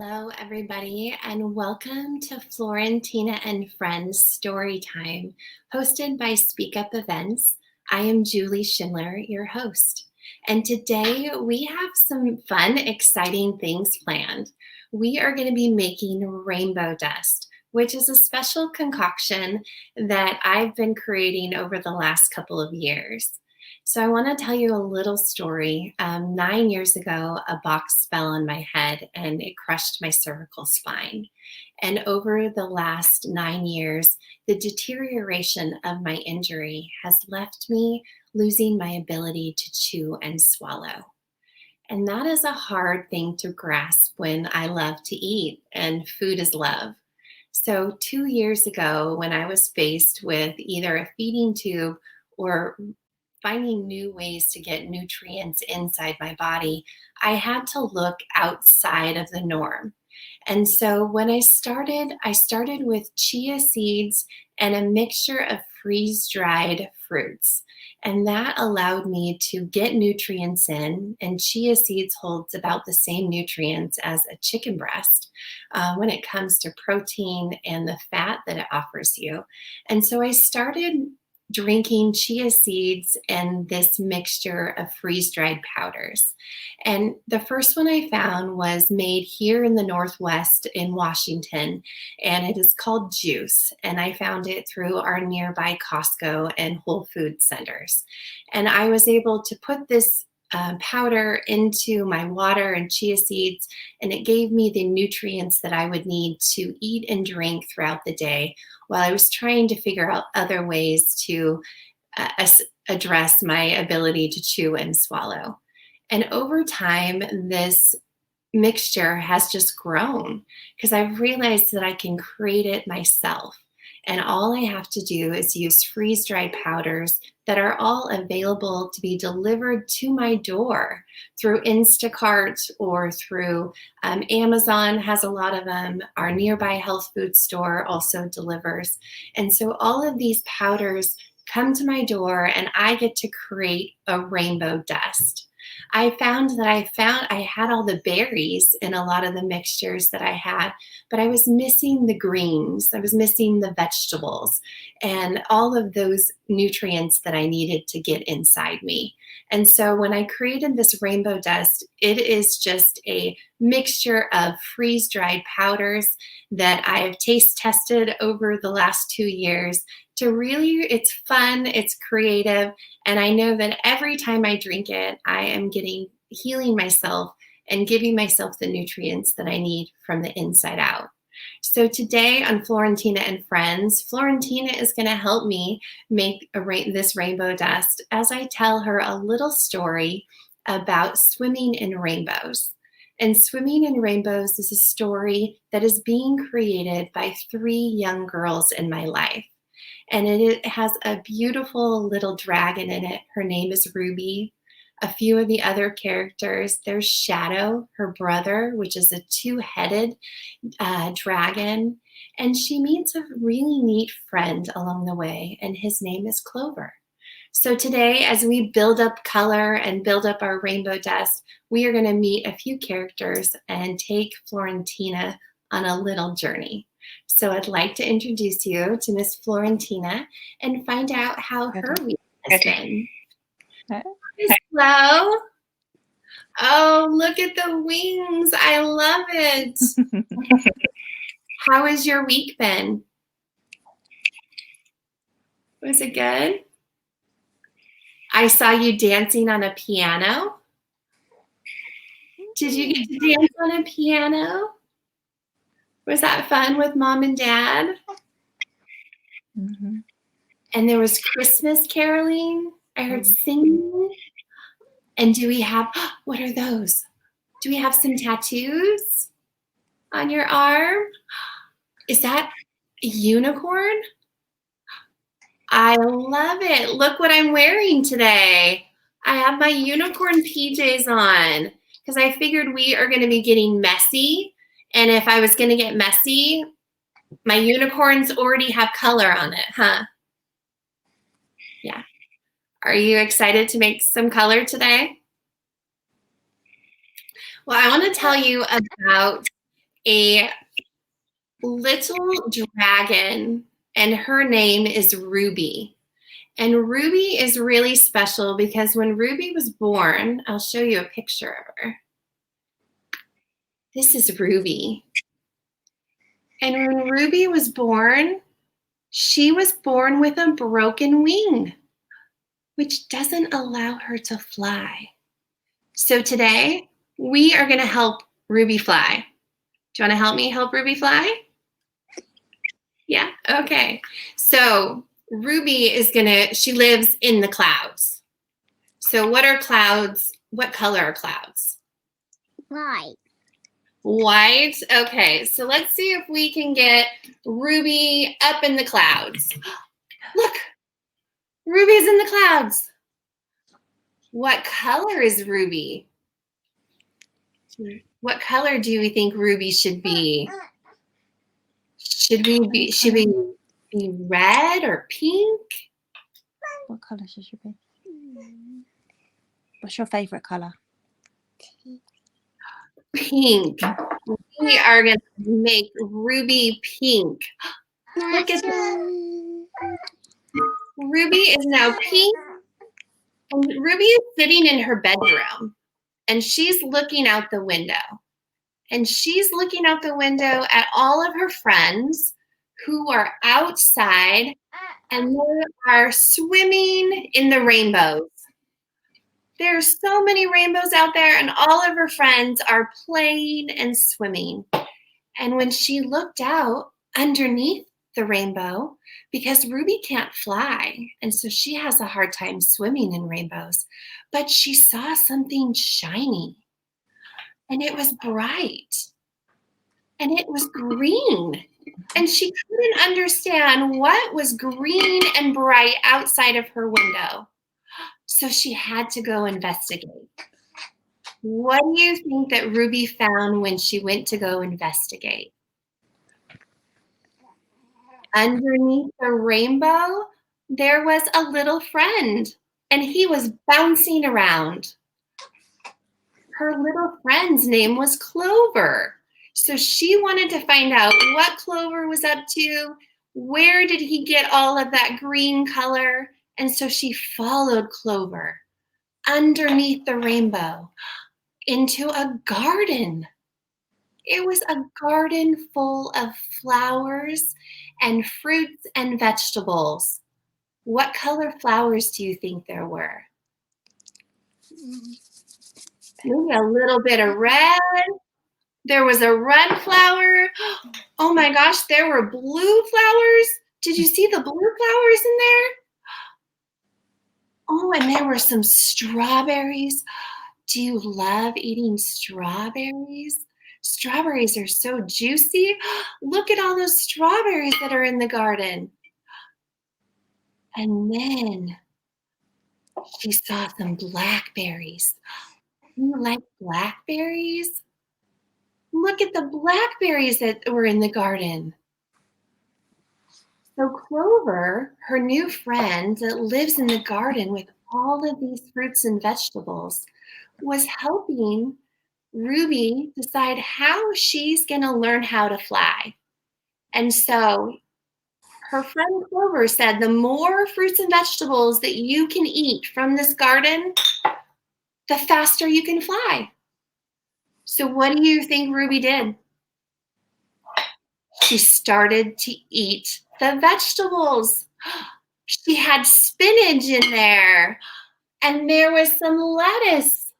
Hello, everybody, and welcome to Florentina and Friends Storytime, hosted by SpeakUp Events. I am Julie Schindler, your host, and today we have some fun, exciting things planned. We are going to be making rainbow dust, which is a special concoction that I've been creating over the last couple of years. So I want to tell you a little story. 9 years ago, a box fell on my head and it crushed my cervical spine. And over the last 9 years, the deterioration of my injury has left me losing my ability to chew and swallow. And that is a hard thing to grasp when I love to eat and food is love. So 2 years ago, when I was faced with either a feeding tube or finding new ways to get nutrients inside my body, I had to look outside of the norm. And so when I started with chia seeds and a mixture of freeze-dried fruits. And that allowed me to get nutrients in, and chia seeds holds about the same nutrients as a chicken breast when it comes to protein and the fat that it offers you. And so I started drinking chia seeds and this mixture of freeze-dried powders. And the first one I found was made here in the Northwest in Washington, and it is called Juice. And I found it through our nearby Costco and Whole Foods centers. And I was able to put this powder into my water and chia seeds, and it gave me the nutrients that I would need to eat and drink throughout the day while I was trying to figure out other ways to address my ability to chew and swallow. And over time, this mixture has just grown because I've realized that I can create it myself. And all I have to do is use freeze-dried powders that are all available to be delivered to my door through Instacart or through Amazon has a lot of them. Our nearby health food store also delivers. And so all of these powders come to my door and I get to create a rainbow dust. I found that I had all the berries in a lot of the mixtures that I had, but I was missing the greens. I was missing the vegetables and all of those nutrients that I needed to get inside me. And so when I created this rainbow dust, it is just a mixture of freeze-dried powders that I have taste tested over the last 2 years to really, it's fun, it's creative, and I know that every time I drink it, I am healing myself and giving myself the nutrients that I need from the inside out. So today on Florentina and Friends, Florentina is going to help me make this rainbow dust as I tell her a little story about swimming in rainbows. And Swimming in Rainbows is a story that is being created by 3 young girls in my life. And it has a beautiful little dragon in it. Her name is Ruby. A few of the other characters, there's Shadow, her brother, which is a 2-headed dragon. And she meets a really neat friend along the way, and his name is Clover. So today, as we build up color and build up our rainbow dust, we are going to meet a few characters and take Florentina on a little journey. So I'd like to introduce you to Miss Florentina and find out how her week has been. Hello. Oh, look at the wings. I love it. How has your week been? Was it good? I saw you dancing on a piano. Did you get to dance on a piano? Was that fun with Mom and Dad? Mm-hmm. And there was Christmas caroling. I heard singing. And do we have, what are those? Do we have some tattoos on your arm? Is that a unicorn? I love it. Look what I'm wearing today. I have my unicorn PJs on because I figured we are going to be getting messy. And if I was going to get messy, my unicorns already have color on it, huh? Yeah. Are you excited to make some color today? Well, I want to tell you about a little dragon, and her name is Ruby. And Ruby is really special because when Ruby was born, I'll show you a picture of her. This is Ruby. And when Ruby was born, she was born with a broken wing, which doesn't allow her to fly. So today, we are going to help Ruby fly. Do you want to help me help Ruby fly? Yeah, okay. So Ruby she lives in the clouds. So what are clouds? What color are clouds? White. White, okay. So let's see if we can get Ruby up in the clouds. Look, Ruby's in the clouds. What color is Ruby? What color do we think Ruby should be? Should we be red or pink? What colour should she be? What's your favourite colour? Pink. We are going to make Ruby pink. Look at this. Ruby is now pink. And Ruby is sitting in her bedroom. And she's looking out the window. And she's looking out the window at all of her friends who are outside and they are swimming in the rainbows. There's so many rainbows out there and all of her friends are playing and swimming. And when she looked out underneath the rainbow, because Ruby can't fly, and so she has a hard time swimming in rainbows, but she saw something shiny. And it was bright. And it was green. And she couldn't understand what was green and bright outside of her window. So she had to go investigate. What do you think that Ruby found when she went to go investigate? Underneath the rainbow, there was a little friend, and he was bouncing around. Her little friend's name was Clover. So she wanted to find out what Clover was up to, where did he get all of that green color, and so she followed Clover underneath the rainbow into a garden. It was a garden full of flowers and fruits and vegetables. What color flowers do you think there were? Maybe a little bit of red. There was a red flower. Oh my gosh, there were blue flowers. Did you see the blue flowers in there? Oh, and there were some strawberries. Do you love eating strawberries? Strawberries are so juicy. Look at all those strawberries that are in the garden. And then she saw some blackberries. You like blackberries? Look at the blackberries that were in the garden. So Clover, her new friend that lives in the garden with all of these fruits and vegetables, was helping Ruby decide how she's going to learn how to fly. And so her friend Clover said, the more fruits and vegetables that you can eat from this garden, the faster you can fly. So what do you think Ruby did? She started to eat the vegetables. She had spinach in there, and there was some lettuce.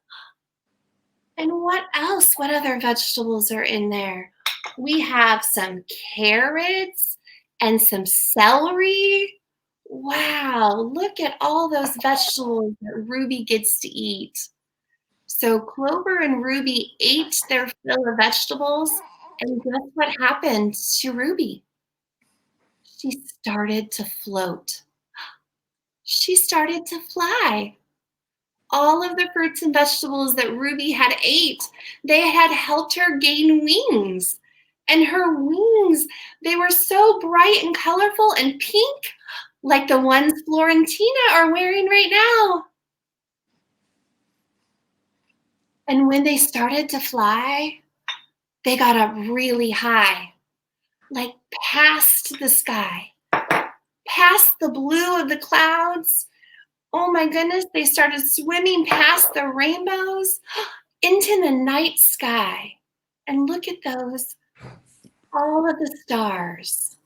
And what else? What other vegetables are in there? We have some carrots and some celery. Wow, look at all those vegetables that Ruby gets to eat. So Clover and Ruby ate their fill of vegetables, and guess what happened to Ruby? She started to float. She started to fly. All of the fruits and vegetables that Ruby had ate, they had helped her gain wings. And her wings, they were so bright and colorful and pink, like the ones Florentina are wearing right now. And when they started to fly, they got up really high, like past the sky, past the blue of the clouds. Oh my goodness, they started swimming past the rainbows into the night sky. And look at those, all of the stars.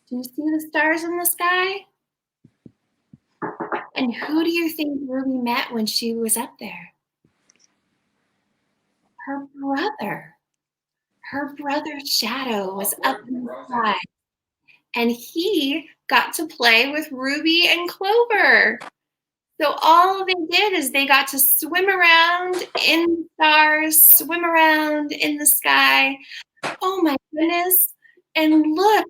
Do you see the stars in the sky? And who do you think Ruby met when she was up there? Her brother. Her brother's shadow was up in the sky. And he got to play with Ruby and Clover. So all they did is they got to swim around in the stars, swim around in the sky. Oh my goodness. And look,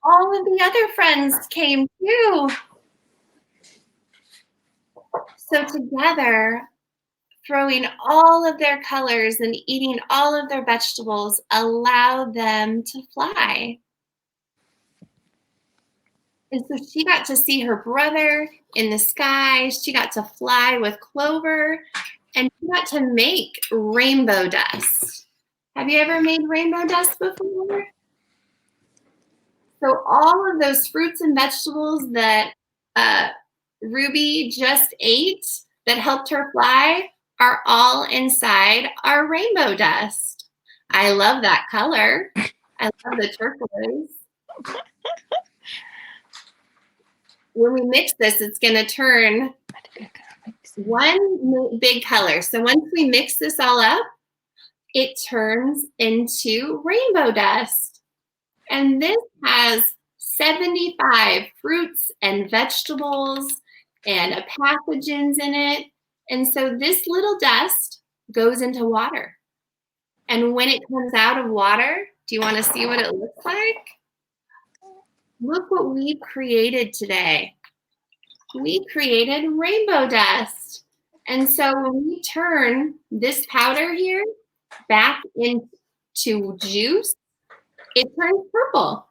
all of the other friends came too. So together, throwing all of their colors and eating all of their vegetables allowed them to fly. And so she got to see her brother in the sky. She got to fly with Clover, and she got to make rainbow dust. Have you ever made rainbow dust before? So all of those fruits and vegetables that Ruby just ate that helped her fly are all inside our rainbow dust. I love that color. I love the turquoise. When we mix this, it's going to turn one big color. So once we mix this all up, it turns into rainbow dust. And this has 75 fruits and vegetables and pathogens in it. And so this little dust goes into water. And when it comes out of water, do you want to see what it looks like? Look what we created today. We created rainbow dust. And so when we turn this powder here back into juice, it turns purple.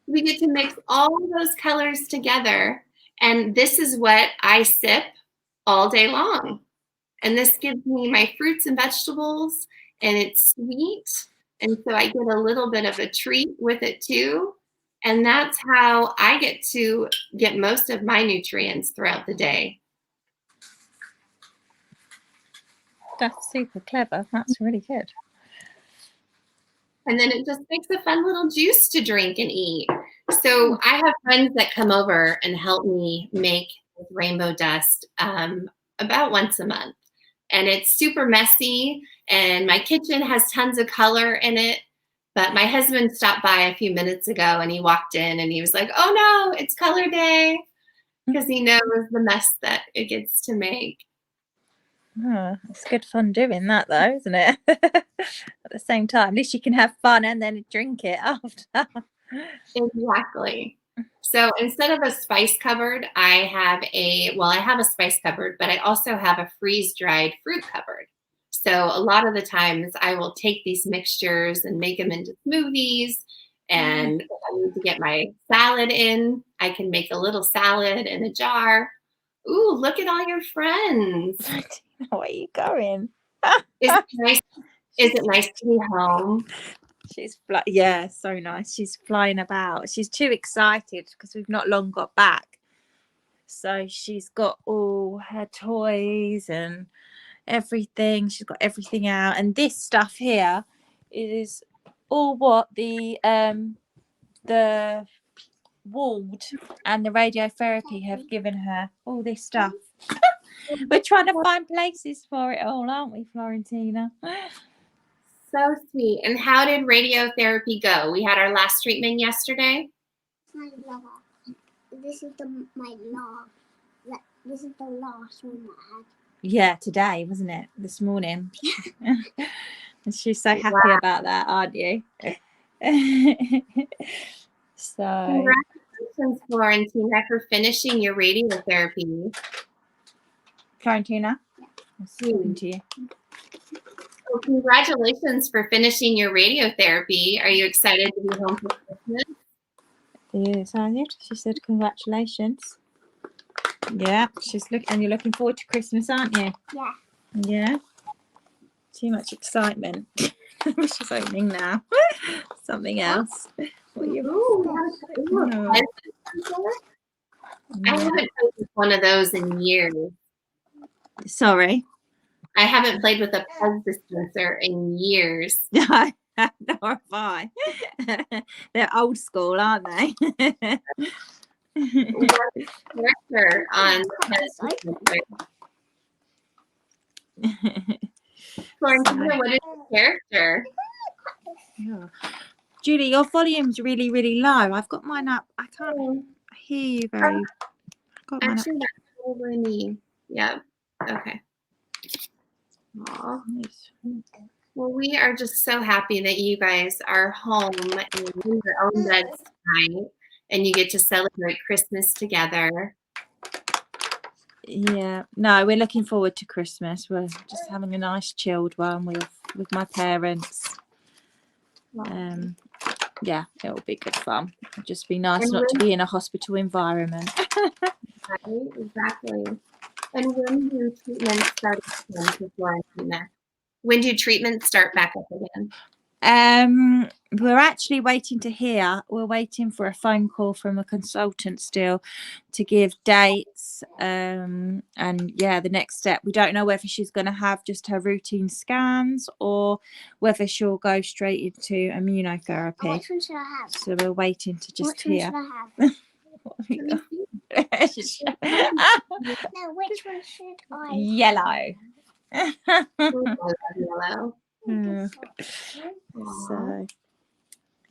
We get to mix all of those colors together. And this is what I sip all day long. And this gives me my fruits and vegetables, and it's sweet. And so I get a little bit of a treat with it too. And that's how I get to get most of my nutrients throughout the day. That's super clever. That's really good. And then it just makes a fun little juice to drink and eat. So I have friends that come over and help me make rainbow dust about once a month. And it's super messy, and my kitchen has tons of color in it. But my husband stopped by a few minutes ago, and he walked in and he was like, "Oh no, it's color day," because he knows the mess that it gets to make. Oh, it's good fun doing that though, isn't it? At the same time, at least you can have fun and then drink it after. Exactly. So instead of a spice cupboard, I have a spice cupboard, but I also have a freeze-dried fruit cupboard. So a lot of the times I will take these mixtures and make them into smoothies. And if I need to get my salad in, I can make a little salad in a jar. Ooh, look at all your friends. Where are you going? Is it nice to be home? She's so nice. She's flying about. She's too excited because we've not long got back. So she's got all her toys and everything. She's got everything out. And this stuff here is all what the ward and the radiotherapy have given her. All this stuff. We're trying to find places for it all, aren't we, Florentina? So sweet. And how did radiotherapy go? We had our last treatment yesterday. This is my last. This is the last one I had. Yeah, today, wasn't it? This morning. And she's so happy about that, aren't you? So congratulations, Florentina, for finishing your radiotherapy. Florentina, I'm speaking to you. Well, congratulations for finishing your radiotherapy. Are you excited to be home for Christmas? Yes, she said congratulations. Yeah, and you're looking forward to Christmas, aren't you? Yeah. Yeah. Too much excitement. She's opening now. Something else. What are you? I haven't played with one of those in years. Sorry. I haven't played with a Pez dispenser in years. Nor have I. They're old school, aren't they? What character on Pez dispenser? Florentina, what is your character? Yeah. Julie, your volume's really, really low. I've got mine up. I can't hear you very. I've got mine Actually, that's over me. Yeah. Okay. Aww. Well, we are just so happy that you guys are home and in your own beds tonight, and you get to celebrate Christmas together. Yeah, no, we're looking forward to Christmas. We're just having a nice chilled one with my parents. Yeah, it'll be good fun. It'll just be nice not to be in a hospital environment. Right, exactly. And when do treatments start again for Florentina? When do treatments start back up again? We're actually waiting to hear. We're waiting for a phone call from a consultant still to give dates. And yeah, the next step. We don't know whether she's going to have just her routine scans or whether she'll go straight into immunotherapy. Which one should I have? So we're waiting to just hear. Which one should I have? No, which one should I? Yellow. Yellow. So,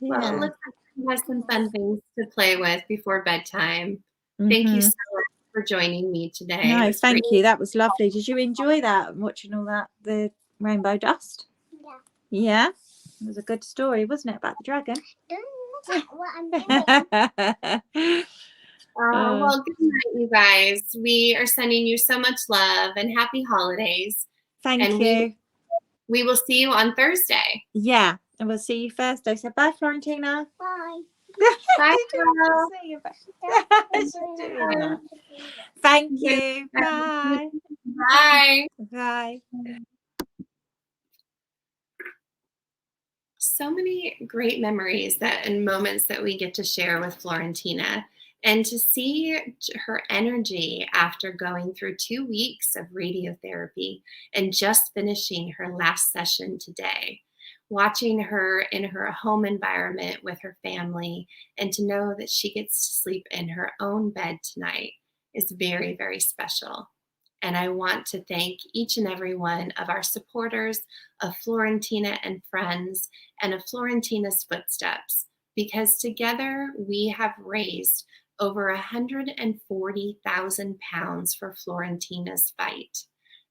yeah. Well, it looks like you have some fun things to play with before bedtime. Thank you so much for joining me today. No, thank you. That was lovely. Did you enjoy that? Watching all that, the rainbow dust? Yeah. Yeah? It was a good story, wasn't it, about the dragon? That's what I'm doing. Well, good night, you guys. We are sending you so much love and happy holidays. Thank you. We will see you on Thursday. Yeah, and we'll see you Thursday. So bye, Florentina. Bye. Bye, girl. Thank you. Bye. Bye. Bye. So many great memories and moments that we get to share with Florentina, and to see her energy after going through 2 weeks of radiotherapy and just finishing her last session today. Watching her in her home environment with her family, and to know that she gets to sleep in her own bed tonight is very, very special. And I want to thank each and every one of our supporters of Florentina and Friends and of Florentina's Footsteps, because together we have raised over 140,000 pounds for Florentina's fight.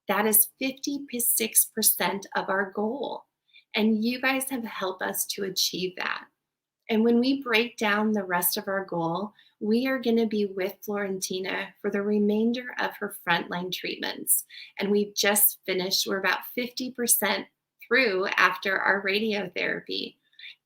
That is 56% of our goal. And you guys have helped us to achieve that. And when we break down the rest of our goal, we are going to be with Florentina for the remainder of her frontline treatments. And we've just finished, we're about 50% through after our radiotherapy.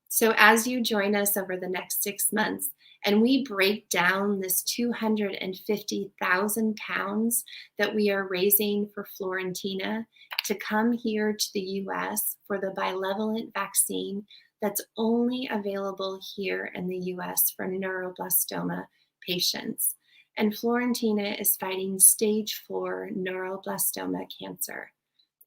So as you join us over the next 6 months, and we break down this 250,000 pounds that we are raising for Florentina to come here to the US for the bivalent vaccine that's only available here in the US for neuroblastoma patients. And Florentina is fighting stage 4 neuroblastoma cancer.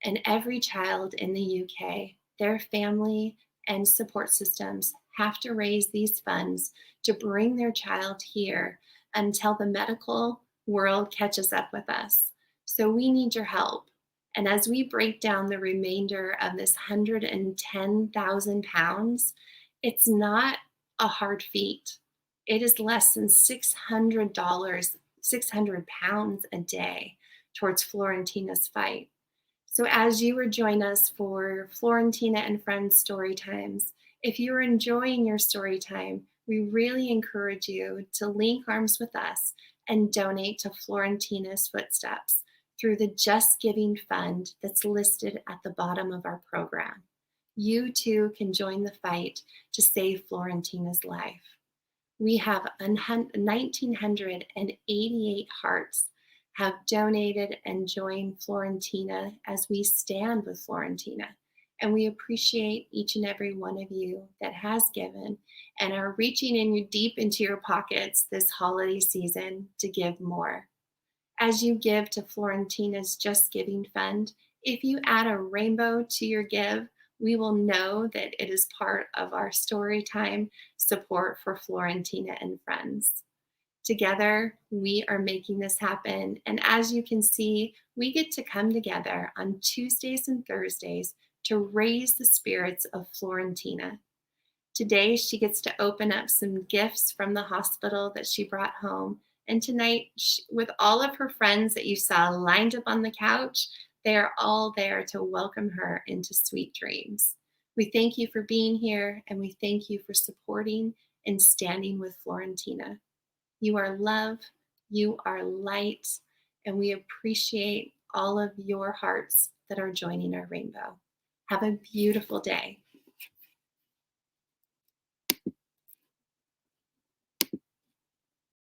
And every child in the UK, their family and support systems have to raise these funds to bring their child here until the medical world catches up with us. So we need your help. And as we break down the remainder of this 110,000 pounds, it's not a hard feat. It is less than $600, 600 pounds a day towards Florentina's fight. So as you would join us for Florentina and Friends story times, if you're enjoying your story time, we really encourage you to link arms with us and donate to Florentina's Footsteps through the Just Giving Fund that's listed at the bottom of our program. You too can join the fight to save Florentina's life. We have 1,988 hearts have donated and joined Florentina as we stand with Florentina. And we appreciate each and every one of you that has given and are reaching in deep into your pockets this holiday season to give more. As you give to Florentina's Just Giving Fund, if you add a rainbow to your give, we will know that it is part of our Storytime support for Florentina and friends. Together, we are making this happen. And as you can see, we get to come together on Tuesdays and Thursdays to raise the spirits of Florentina. Today, she gets to open up some gifts from the hospital that she brought home. And tonight, with all of her friends that you saw lined up on the couch, they are all there to welcome her into sweet dreams. We thank you for being here, and we thank you for supporting and standing with Florentina. You are love, you are light, and we appreciate all of your hearts that are joining our rainbow. Have a beautiful day.